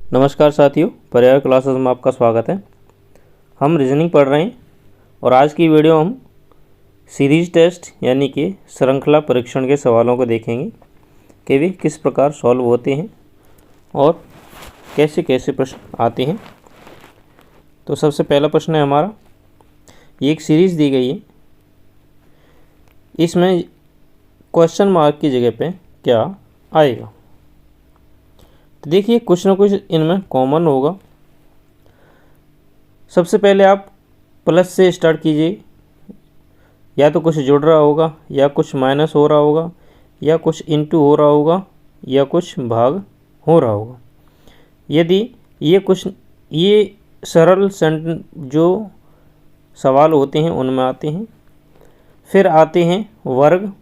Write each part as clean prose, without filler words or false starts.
नमस्कार साथियों, पर्याय क्लासेस में आपका स्वागत है। हम रीजनिंग पढ़ रहे हैं और आज की वीडियो हम सीरीज टेस्ट यानी कि श्रृंखला परीक्षण के सवालों को देखेंगे कि वे किस प्रकार सॉल्व होते हैं और कैसे कैसे प्रश्न आते हैं। तो सबसे पहला प्रश्न है हमारा, ये एक सीरीज़ दी गई है, इसमें क्वेश्चन मार्क की जगह पे क्या आएगा। तो देखिए कुछ ना कुछ इनमें कॉमन होगा। सबसे पहले आप प्लस से स्टार्ट कीजिए, या तो कुछ जुड़ रहा होगा या कुछ माइनस हो रहा होगा या कुछ इनटू हो रहा होगा या कुछ भाग हो रहा होगा। यदि ये सरल सेंटेंस जो सवाल होते हैं उनमें आते हैं। फिर आते हैं वर्ग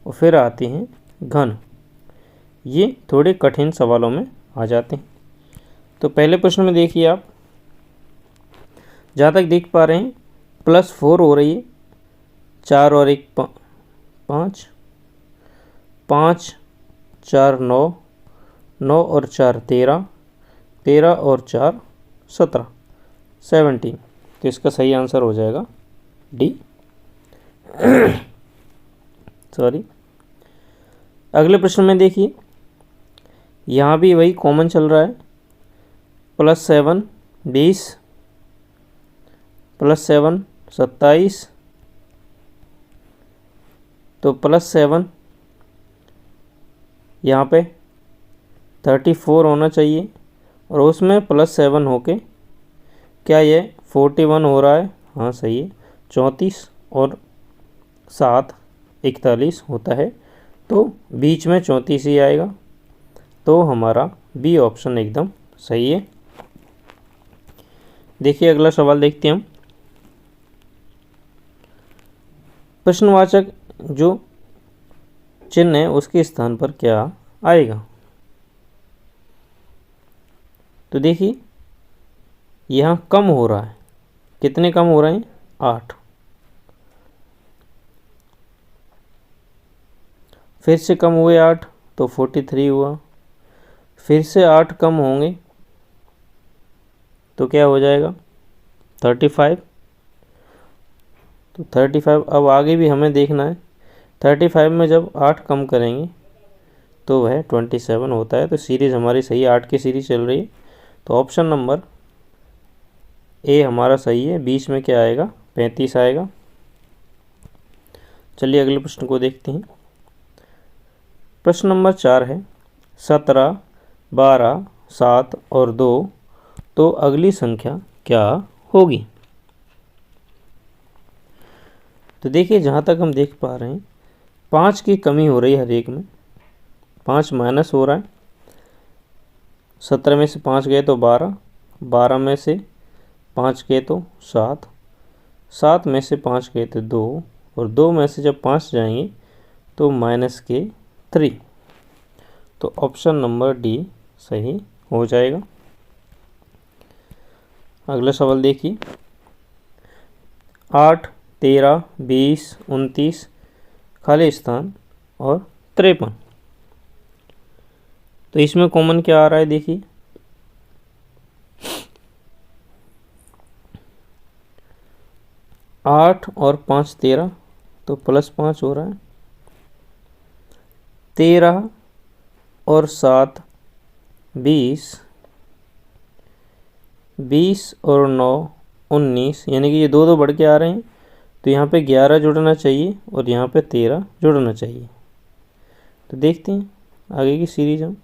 और फिर आते हैं घन। ये थोड़े कठिन सवालों में आ जाते हैं। तो पहले प्रश्न में देखिए आप, जहाँ तक देख पा रहे हैं +4 हो रही है, 4 और 1 5, 5 4 9, 9 और 4 13, 13 और 4 17, 17। तो इसका सही आंसर हो जाएगा डी। सॉरी। अगले प्रश्न में देखिए, यहाँ भी वही कॉमन चल रहा है। +7 20, +7 27। तो +7 यहाँ पे 34 होना चाहिए और उसमें +7 होके क्या ये 41 हो रहा है? हाँ सही है। 34 और 7 41 होता है, तो बीच में 34 ही आएगा। तो हमारा बी ऑप्शन एकदम सही है। देखिए अगला सवाल देखते हैं हम। प्रश्नवाचक जो चिन्ह है उसके स्थान पर क्या आएगा। तो देखिए यहाँ कम हो रहा है, कितने कम हो रहे हैं? 8। फिर से कम हुए 8 तो 43 हुआ। फिर से 8 कम होंगे तो क्या हो जाएगा? 35। तो 35 अब आगे भी हमें देखना है। 35 में जब 8 कम करेंगे तो वह 27 होता है। तो सीरीज़ हमारी सही 8 की सीरीज़ चल रही है। तो ऑप्शन नंबर ए हमारा सही है। 20 में क्या आएगा? 35 आएगा। चलिए अगले प्रश्न को देखते हैं। प्रश्न नंबर 4 है, 17 12 7 और 2, तो अगली संख्या क्या होगी। तो देखिए जहाँ तक हम देख पा रहे हैं 5 की कमी हो रही है हर एक में। 5 माइनस हो रहा है। 17 में से 5 गए तो 12, 12 में से 5 गए तो 7, 7 में से 5 गए तो 2 और 2 में से जब 5 जाएंगे तो -3। तो ऑप्शन नंबर डी सही हो जाएगा। अगला सवाल देखिए, 8 13 20 29 खाली स्थान और 53। तो इसमें कॉमन क्या आ रहा है? देखिए 8 और 5 13, तो +5 हो रहा है। 13 और 7 20, 20 और 9 19, यानी कि ये दो बढ़ के आ रहे हैं। तो यहाँ पे 11 जुड़ना चाहिए और यहाँ पे 13 जुड़ना चाहिए। तो देखते हैं आगे की सीरीज हम।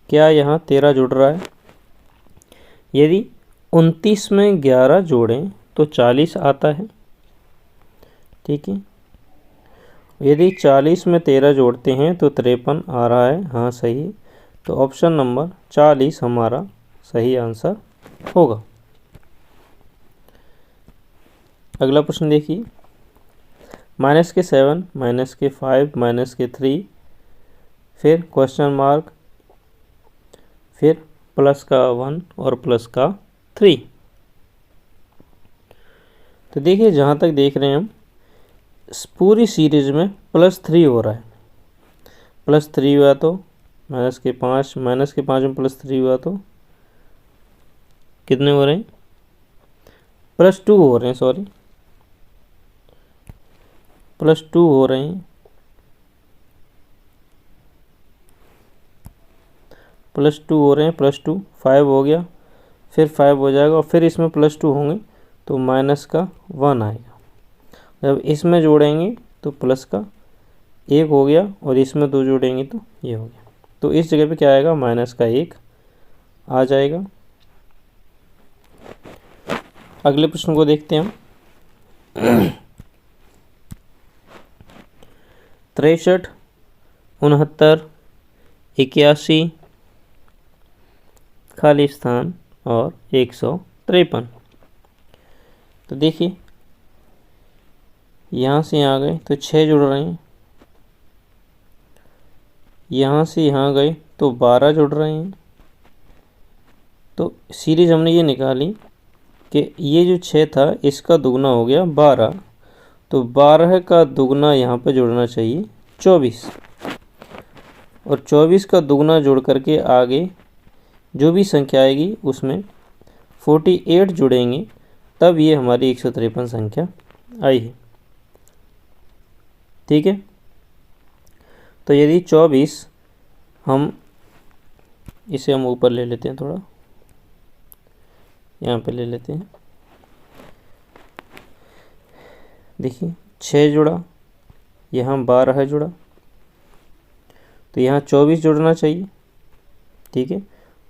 क्या यहाँ 13 जुड़ रहा है? यदि 29 में 11 जोड़ें तो 40 आता है। ठीक है। यदि 40 में 13 जोड़ते हैं तो 53 आ रहा है। हाँ सही। तो ऑप्शन नंबर 40 हमारा सही आंसर होगा। अगला प्रश्न देखिए, -7 -5 -3, फिर क्वेश्चन मार्क, फिर +1 और +3। तो देखिए जहाँ तक देख रहे हैं हम इस पूरी सीरीज में +3 हो रहा है। +3 हुआ तो -5 में +3 हुआ तो कितने हो रहे हैं, +2 हो रहे हैं, सॉरी +2 हो रहे हैं, +2 हो रहे हैं, +2 5 हो गया, फिर 5 हो जाएगा और फिर इसमें +2 होंगे तो -1 आएगा। जब इसमें जोड़ेंगे तो +1 हो गया और इसमें 2 जोड़ेंगे तो ये हो गया। तो इस जगह पे क्या आएगा, -1 आ जाएगा। अगले प्रश्न को देखते हैं हम। 63, 69, 81, खाली स्थान और 153। तो देखिए यहाँ से यहाँ गए तो 6 जुड़ रहे हैं, यहाँ से यहाँ गए तो 12 जुड़ रहे हैं। तो सीरीज हमने ये निकाली कि ये जो 6 था इसका दुगना हो गया 12, तो 12 का दुगना यहाँ पे जुड़ना चाहिए 24, और 24 का दुगना जोड़ करके आगे जो भी संख्या आएगी उसमें 48 जुड़ेंगे, तब ये हमारी 153 संख्या आई है। ठीक है, तो यदि 24 हम इसे हम ऊपर ले लेते हैं, थोड़ा यहाँ पे ले लेते हैं। देखिए 6 जुड़ा, यहाँ 12 जुड़ा, तो यहाँ 24 जुड़ना चाहिए। ठीक है,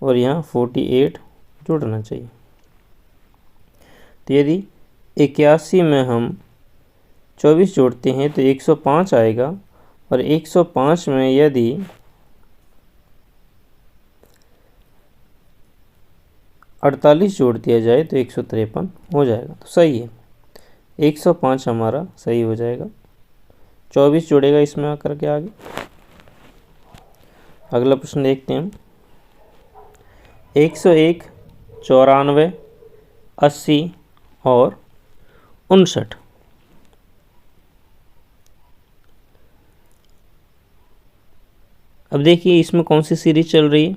और यहाँ 48 जुड़ना चाहिए। तो यदि 81 में हम 24 जोड़ते हैं तो 105 आएगा, और 105 में यदि 48 जोड़ दिया जाए तो 153 हो जाएगा। तो सही है, 105 हमारा सही हो जाएगा। 24 जोड़ेगा इसमें आकर के आगे। अगला प्रश्न देखते हैं हम। 101, 94, 80 और 59। अब देखिए इसमें कौन सी सीरीज चल रही है।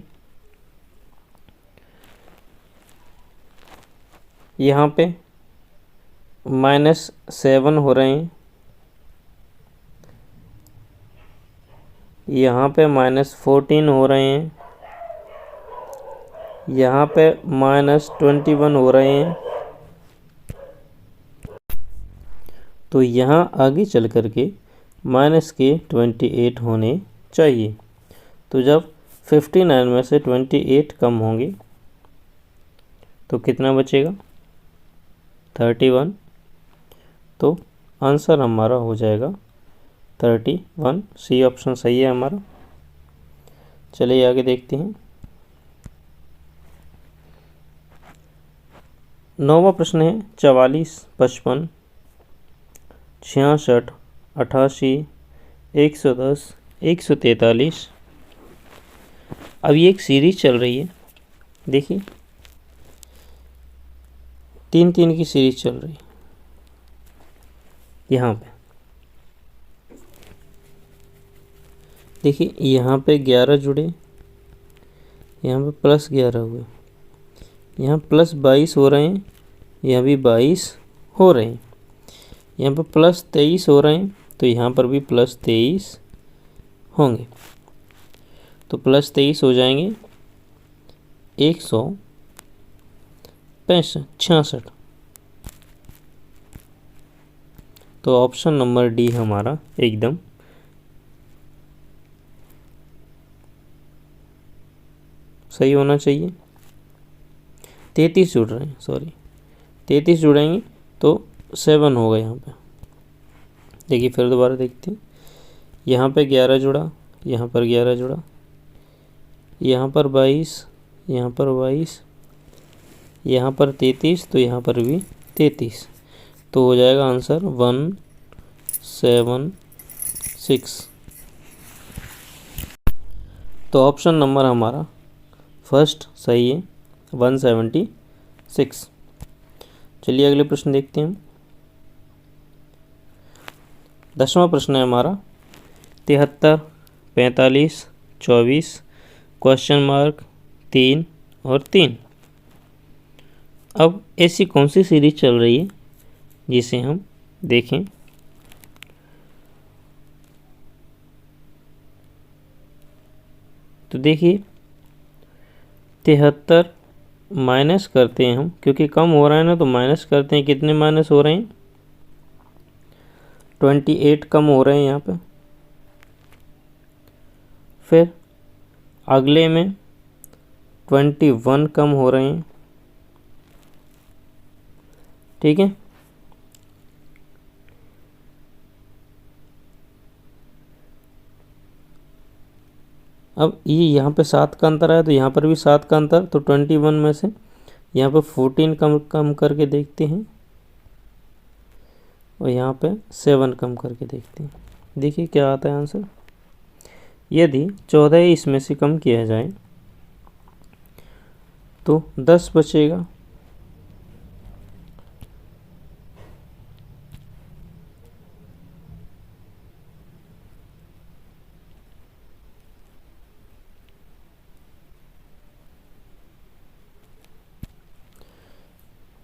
यहाँ पे -7 हो रहे हैं, यहाँ पे -14 हो रहे हैं, यहाँ पे -21 हो रहे हैं। तो यहाँ आगे चल कर के -28 होने चाहिए। तो जब 59 में से 28 कम होंगे तो कितना बचेगा, 31। तो आंसर हमारा हो जाएगा 31। सी ऑप्शन सही है हमारा। चलिए आगे देखते हैं। 9वां प्रश्न है 44, 55, 66, 88, 110, 143। अब ये एक सीरीज चल रही है। देखिए 3-3 की सीरीज चल रही है। यहाँ पे देखिए, यहाँ पे 11 जुड़े, यहाँ पे +11 हुए, यहाँ +22 हो रहे हैं, यहाँ भी 22 हो रहे हैं, यहाँ पे +23 हो रहे हैं, तो यहाँ पर भी +23 होंगे। तो +23 हो जाएंगे 166। तो ऑप्शन नंबर डी हमारा एकदम सही होना चाहिए। 33 जुड़ रहे हैं, सॉरी 33 जुड़ेंगे तो 7 होगा यहाँ पे। देखिए फिर दोबारा देखते हैं। यहाँ पे 11 जुड़ा, यहाँ पर 11 जुड़ा, यहाँ पर 22, यहाँ पर 22, यहाँ पर 33, तो यहाँ पर भी 33। तो हो जाएगा आंसर 176। तो ऑप्शन नंबर हमारा फर्स्ट सही है, 176। चलिए अगले प्रश्न देखते हैं। 10वां प्रश्न है हमारा 73, 45, 24, क्वेश्चन मार्क, 3 और 3। अब ऐसी कौन सी सीरीज चल रही है जिसे हम देखें। तो देखिए 73 माइनस करते हैं हम, क्योंकि कम हो रहा है ना, तो माइनस करते हैं। कितने माइनस हो रहे हैं? 28 कम हो रहे हैं यहाँ पे। फिर अगले में 21 कम हो रहे हैं, ठीक है। अब ये यहाँ पे 7 का अंतर है, तो यहाँ पर भी 7 का अंतर, तो 21 में से यहाँ पे 14 कम कम करके देखते हैं और यहाँ पे 7 कम करके देखते हैं। देखिए क्या आता है आंसर। यदि 14 इसमें से कम किया जाए तो 10 बचेगा।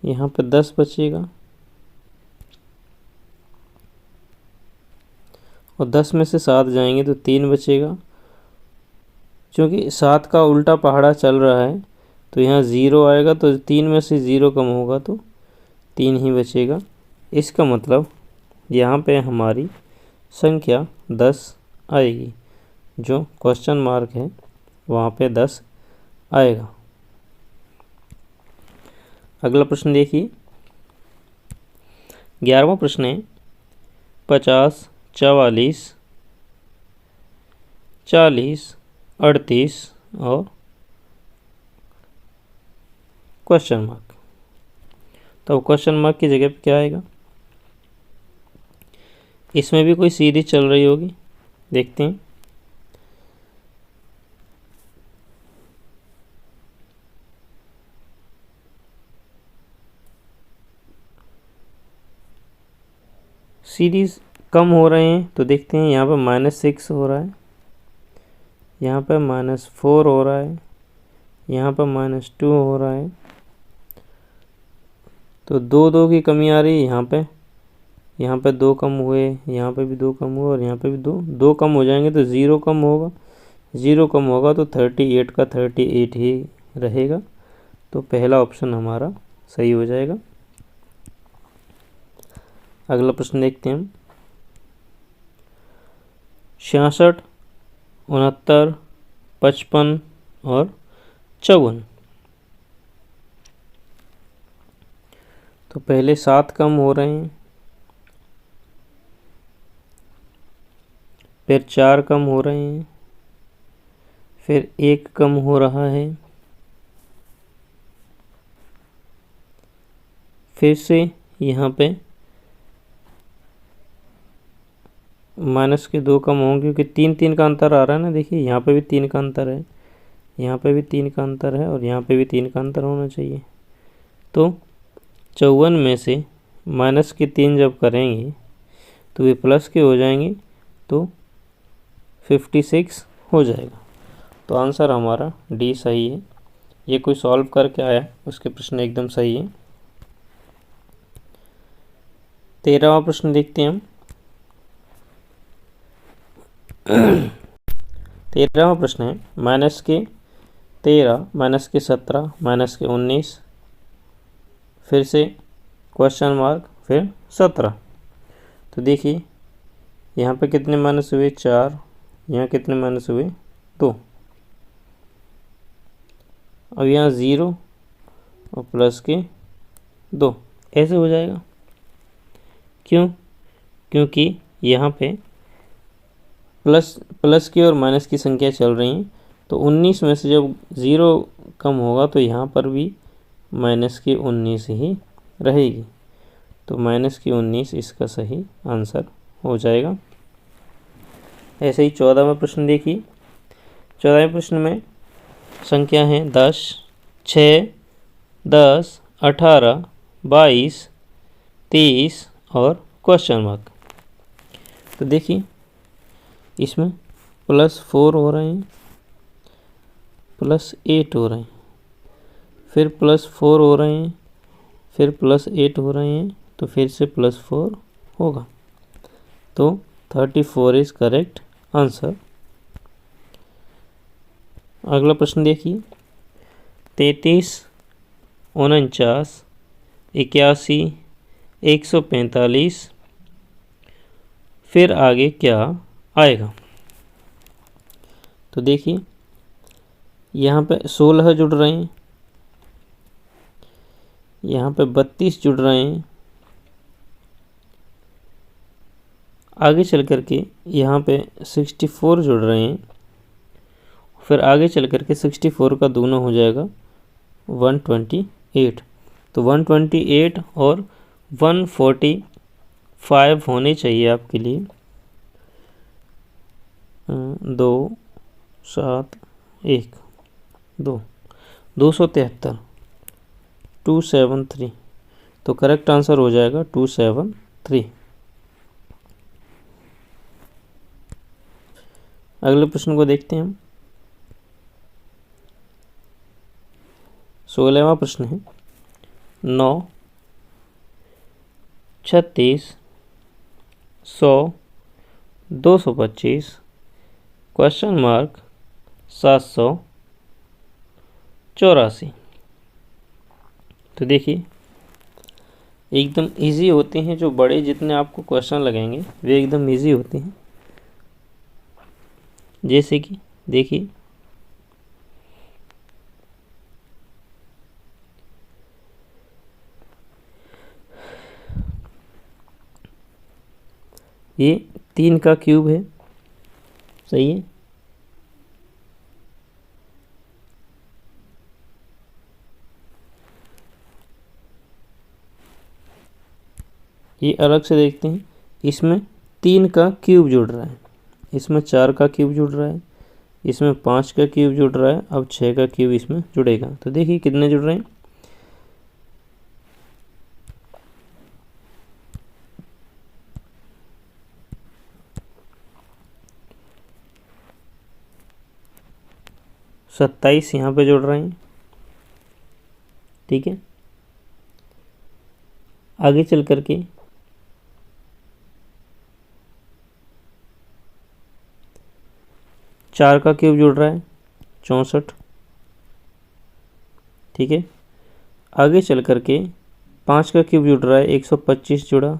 यहाँ पे 10 बचेगा और 10 में से 7 जाएंगे तो 3 बचेगा। क्योंकि 7 का उल्टा पहाड़ा चल रहा है तो यहाँ 0 आएगा, तो 3 में से 0 कम होगा तो 3 ही बचेगा। इसका मतलब यहाँ पे हमारी संख्या 10 आएगी। जो क्वेश्चन मार्क है वहाँ पे 10 आएगा। अगला प्रश्न देखिए 11वां प्रश्न है 50, 44, 40, 38 और क्वेश्चन मार्क। तो क्वेश्चन मार्क की जगह पे क्या आएगा? इसमें भी कोई सीरीज चल रही होगी, देखते हैं। सीरीज कम हो रहे हैं तो देखते हैं। यहाँ पर -6 हो रहा है, यहाँ पर -4 हो रहा है, यहाँ पर -2 हो रहा है। तो 2 की कमी आ रही है यहाँ पे 2 कम हुए, यहाँ पे भी 2 कम हुए और यहाँ पे भी 2 कम हो जाएंगे तो 0 कम होगा। 0 कम होगा तो 38 का 38 ही रहेगा। तो पहला ऑप्शन हमारा सही हो जाएगा। अगला प्रश्न देखते हैं हम 66, 69, 55 और 54। तो पहले 7 कम हो रहे हैं, फिर 4 कम हो रहे हैं, फिर 1 कम हो रहा है, फिर से यहाँ पे माइनस के 2 कम होंगे, क्योंकि 3 का अंतर आ रहा है ना। देखिए यहाँ पे भी 3 का अंतर है, यहाँ पे भी 3 का अंतर है और यहाँ पे भी 3 का अंतर होना चाहिए। तो 54 में से माइनस के 3 जब करेंगे तो वे प्लस के हो जाएंगे, तो 56 हो जाएगा। तो आंसर हमारा डी सही है। ये कोई सॉल्व करके आया, उसके प्रश्न एकदम सही है। 13वां प्रश्न देखते हैं हम 13वां प्रश्न है -13, -17, -19, फिर से क्वेश्चन मार्क, फिर 17। तो देखिए यहाँ पे कितने माइनस हुए? 4। यहाँ कितने माइनस हुए? 2। अब यहाँ 0 और प्लस के 2 ऐसे हो जाएगा। क्यों? क्योंकि यहाँ पे प्लस की और माइनस की संख्या चल रही हैं। तो 19 में से जब 0 कम होगा तो यहाँ पर भी माइनस की 19 ही रहेगी। तो माइनस की 19 इसका सही आंसर हो जाएगा। ऐसे ही 14वां प्रश्न देखिए। 14वें प्रश्न में संख्या है 10, 6, 10, 18, 22, 30 और क्वेश्चन मार्क। तो देखिए इसमें +4 हो रहे हैं, +8 हो रहे हैं, फिर +4 हो रहे हैं, फिर +8 हो रहे हैं, तो फिर से +4 होगा। तो 34 इज करेक्ट आंसर। अगला प्रश्न देखिए 33, 49, 81, 145, फिर आगे क्या आएगा। तो देखिए यहाँ पे 16 जुड़ रहे हैं, यहाँ पे 32 जुड़ रहे हैं, आगे चल कर के यहाँ पे 64 जुड़ रहे हैं, फिर आगे चल कर के 64 का दूना हो जाएगा 128। तो 128 और 145 होने चाहिए आपके लिए। 2 7 1 2 273 273। तो करेक्ट आंसर हो जाएगा 273। अगले प्रश्न को देखते हैं हम। 16वां प्रश्न है 9, 36, 100, 225, क्वेश्चन मार्क 784। तो देखिए एकदम इजी होते हैं, जो बड़े जितने आपको क्वेश्चन लगेंगे वे एकदम इजी होते हैं। जैसे कि देखिए ये 3 का क्यूब है, सही है। ये अलग से देखते हैं, इसमें 3 का क्यूब जुड़ रहा है, इसमें 4 का क्यूब जुड़ रहा है, इसमें 5 का क्यूब जुड़ रहा है, अब 6 का क्यूब इसमें जुड़ेगा। तो देखिए कितने जुड़ रहे हैं, सत्ताईस यहाँ पे जुड़ रहे हैं, ठीक है। आगे चल करके 4 का क्यूब जुड़ रहा है 64, ठीक है। आगे चल करके 5 का क्यूब जुड़ रहा है 125 जुड़ा।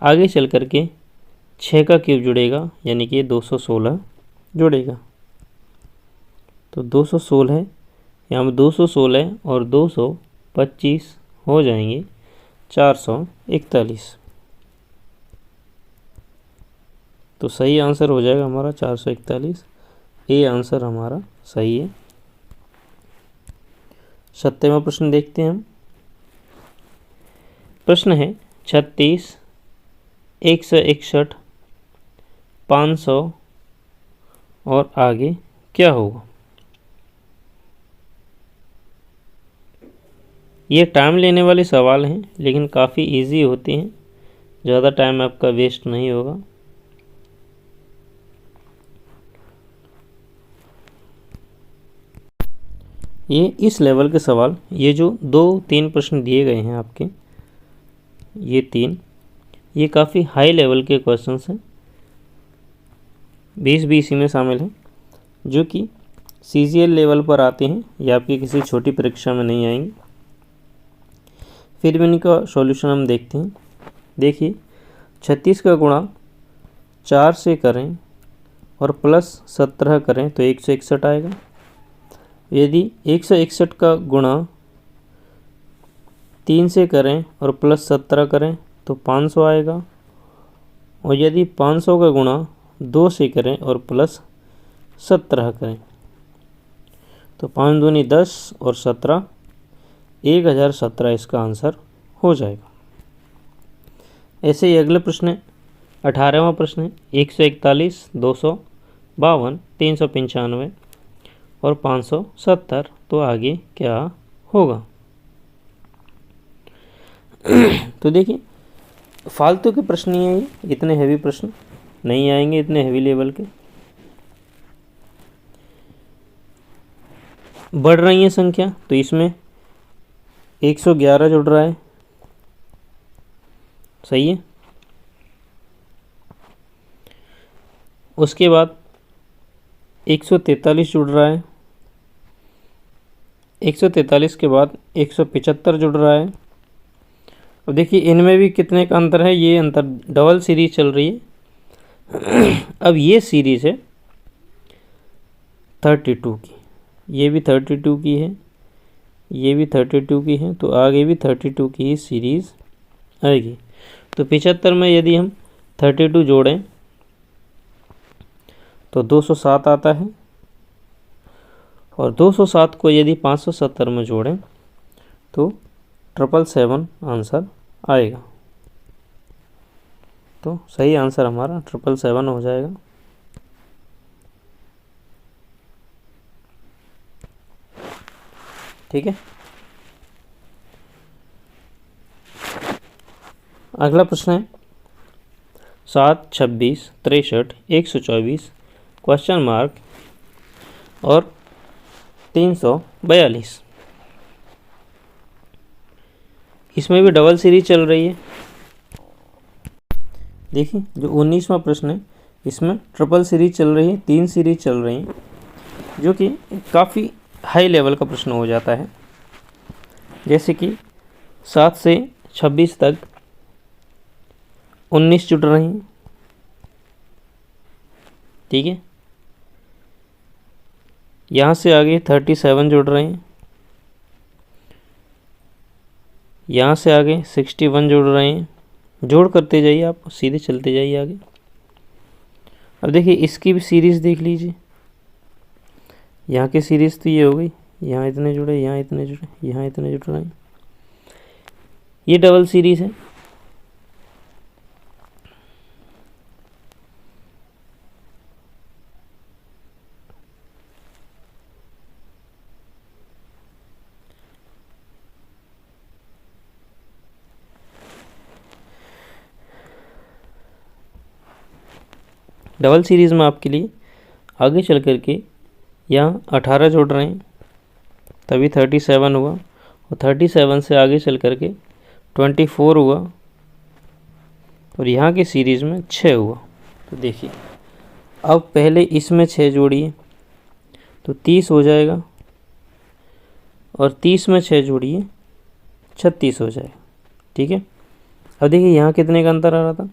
आगे चल करके 6 का क्यूब जुड़ेगा यानी कि 216 जुड़ेगा। तो 216 है, यहाँ पर 216 और 225 हो जाएंगे 441। तो सही आंसर हो जाएगा हमारा 441। ए आंसर हमारा सही है। 70वां प्रश्न देखते हैं हम। प्रश्न है 36, 161, 500 और आगे क्या होगा। ये टाइम लेने वाले सवाल हैं, लेकिन काफ़ी इजी होते हैं, ज़्यादा टाइम आपका वेस्ट नहीं होगा। ये इस लेवल के सवाल, ये जो 2-3 प्रश्न दिए गए हैं आपके, ये 3, ये काफ़ी हाई लेवल के क्वेश्चंस हैं, 20 इसी में शामिल हैं, जो कि CGL लेवल पर आते हैं या आपकी किसी छोटी परीक्षा में नहीं आएंगे। फिर भी इनका सॉल्यूशन हम देखते हैं। देखिए 36 का गुणा 4 से करें और +17 करें तो 161 आएगा। यदि 161 का गुणा 3 से करें और +17 करें तो 500 आएगा। और यदि 500 का गुणा 2 से करें और +17 करें तो 5 दूनी 10 और 17 1017 इसका आंसर हो जाएगा। ऐसे ही अगले प्रश्न 18वां प्रश्न है 141, 252, 395 और 570। तो आगे क्या होगा। तो देखिए फालतू के प्रश्न नहीं है, ये इतने हैवी प्रश्न नहीं आएंगे, इतने हैवी लेवल के। बढ़ रही है संख्या तो इसमें 111 जुड़ रहा है, सही है। उसके बाद 143 जुड़ रहा है, 143 के बाद 175 जुड़ रहा है। अब देखिए इनमें भी कितने का अंतर है, ये अंतर डबल सीरीज चल रही है। अब ये सीरीज है 32 की, ये भी 32 की है, ये भी 32 की है, तो आगे भी 32 की ही सीरीज आएगी। तो 75 में यदि हम 32 जोड़ें तो 207 आता है, और 207 को यदि 570 में जोड़ें तो 777 आंसर आएगा। तो सही आंसर हमारा 777 हो जाएगा। ठीक है। अगला प्रश्न है 7, 26, 63, 124 क्वेश्चन मार्क और 342। इसमें भी डबल सीरीज चल रही है। देखिए जो 19वां प्रश्न है इसमें ट्रिपल सीरीज चल रही है, 3 सीरीज चल रही हैं, जो कि काफ़ी हाई लेवल का प्रश्न हो जाता है। जैसे कि 7 से 26 तक 19 जुड़ रही हैं, ठीक है। यहाँ से आगे 37 जुड़ रहे हैं, यहाँ से आगे 61 जुड़ रहे हैं। जोड़ करते जाइए, आप सीधे चलते जाइए आगे। अब देखिए इसकी भी सीरीज़ देख लीजिए, यहाँ की सीरीज़ तो ये हो गई, यहाँ इतने जुड़े, यहाँ इतने जुड़े, यहाँ इतने जुड़ रहे हैं, ये डबल सीरीज़ है। डबल सीरीज़ में आपके लिए आगे चल कर के यहाँ 18 जोड़ रहे हैं, तभी 37 हुआ, और 37 से आगे चल कर के 24 हुआ, और यहाँ की सीरीज़ में 6 हुआ। तो देखिए अब पहले इसमें 6 जोड़िए तो 30 हो जाएगा, और 30 में 6 जोड़िए 36 हो जाएगा, ठीक है। अब देखिए यहाँ कितने का अंतर आ रहा था,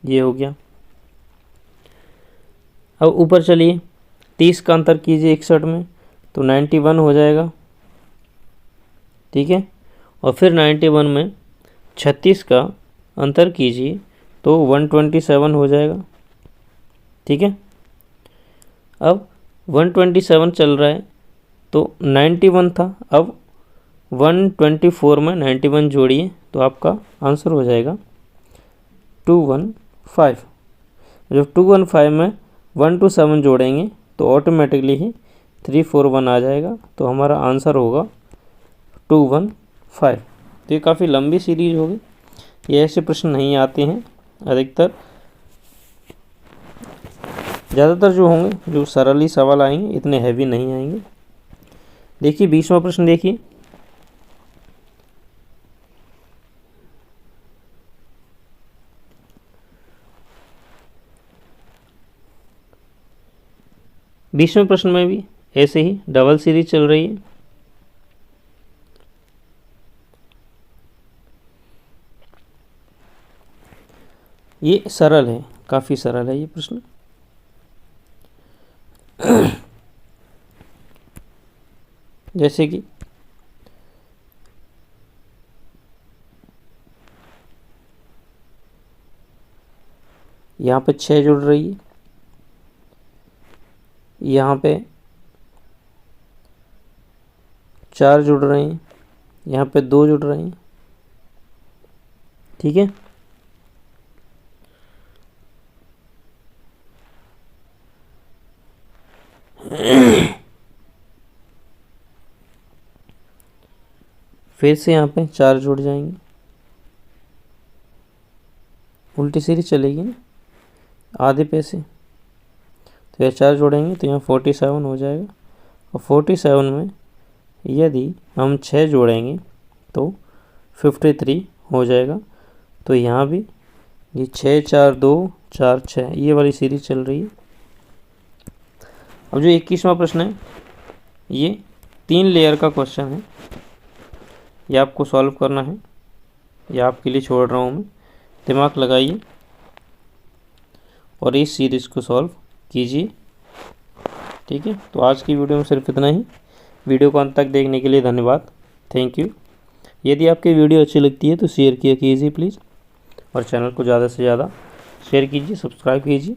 ये हो गया। अब ऊपर चलिए 30 का अंतर कीजिए 61 में तो 91 हो जाएगा, ठीक है। और फिर 91 में 36 का अंतर कीजिए तो 127 हो जाएगा, ठीक है। अब 127 चल रहा है तो 91 था, अब 124 में 91 जोड़िए तो आपका आंसर हो जाएगा 215। जब 215 में 1 to 7 जोड़ेंगे तो ऑटोमेटिकली ही 341 आ जाएगा, तो हमारा आंसर होगा 215। तो ये काफ़ी लंबी सीरीज होगी, ये ऐसे प्रश्न नहीं आते हैं अधिकतर, ज़्यादातर जो होंगे जो सरल ही सवाल आएंगे, इतने हैवी नहीं आएंगे। देखिए 20वां प्रश्न देखिए, बीसवें प्रश्न में भी ऐसे ही डबल सीरीज चल रही है। ये सरल है, काफ़ी सरल है ये प्रश्न। जैसे कि यहाँ पे 6 जुड़ रही है, यहाँ पे 4 जुड़ रहे हैं, यहाँ पे 2 जुड़ रहे हैं, ठीक है। फिर से यहाँ पे 4 जुड़ जाएंगे, उल्टी सीरीज चलेगी ना, आधे पैसे, तो ये 4 जोड़ेंगे तो यहाँ 47 हो जाएगा। और 47 में यदि हम 6 जोड़ेंगे तो 53 हो जाएगा। तो यहाँ भी ये 6 4 2 4 6 ये वाली सीरीज चल रही है। अब जो 21वां प्रश्न है ये 3 लेयर का क्वेश्चन है, ये आपको सॉल्व करना है, ये आपके लिए छोड़ रहा हूँ मैं। दिमाग लगाइए और इस सीरीज़ को सॉल्व कीजिए। ठीक है, तो आज की वीडियो में सिर्फ इतना ही। वीडियो को अंत तक देखने के लिए धन्यवाद, थैंक यू। यदि आपकी वीडियो अच्छी लगती है तो शेयर किया कीजिए प्लीज़, और चैनल को ज़्यादा से ज़्यादा शेयर कीजिए, सब्सक्राइब कीजिए।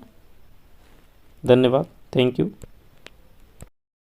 धन्यवाद, थैंक यू।